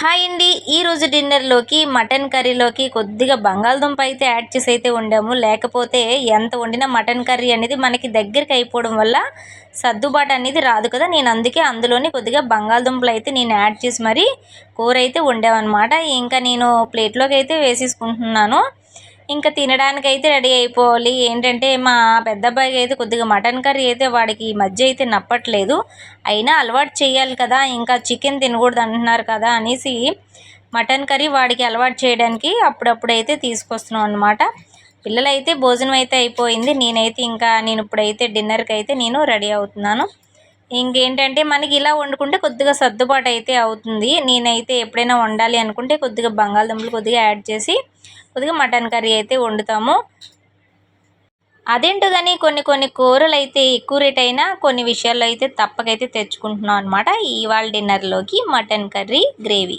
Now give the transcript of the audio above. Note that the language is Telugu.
హాయ్ అండి. ఈరోజు డిన్నర్లోకి మటన్ కర్రీలోకి కొద్దిగా బంగాళదుంప అయితే యాడ్ చేసి అయితే వండాము. లేకపోతే ఎంత వండినా మటన్ కర్రీ అనేది మనకి దగ్గరికి అయిపోవడం వల్ల సర్దుబాటు అనేది రాదు కదా. నేను అందుకే అందులోని కొద్దిగా బంగాళదుంపలు అయితే నేను యాడ్ చేసి మరి కూర అయితే వండామన్నమాట. ఇంకా నేను ప్లేట్లోకి అయితే వేసేసుకుంటున్నాను. ఇంకా తినడానికైతే రెడీ అయిపోవాలి. ఏంటంటే మా పెద్దబ్బాయికి అయితే కొద్దిగా మటన్ కర్రీ అయితే వాడికి ఈ మధ్య అయితే నప్పట్లేదు. అయినా అలవాటు చేయాలి కదా, ఇంకా చికెన్ తినకూడదు అంటున్నారు కదా అనేసి మటన్ కర్రీ వాడికి అలవాటు చేయడానికి అప్పుడప్పుడైతే తీసుకొస్తున్నాం అనమాట. పిల్లలైతే భోజనం అయితే అయిపోయింది. నేను ఇప్పుడైతే డిన్నర్కి అయితే నేను రెడీ అవుతున్నాను. ఇంకేంటంటే మనకి ఇలా వండుకుంటే కొద్దిగా సర్దుబాటు అయితే అవుతుంది. నేనైతే ఎప్పుడైనా వండాలి అనుకుంటే కొద్దిగా బంగాళదుంపలు కొద్దిగా యాడ్ చేసి కొద్దిగా మటన్ కర్రీ అయితే వండుతాము. అదేంటో కానీ కొన్ని కొన్ని కూరలు అయితే ఎక్కువ రేట్ అయినా కొన్ని విషయాల్లో అయితే తప్పకైతే తెచ్చుకుంటున్నాం అనమాట. ఇవాళ డిన్నర్లోకి మటన్ కర్రీ గ్రేవీ.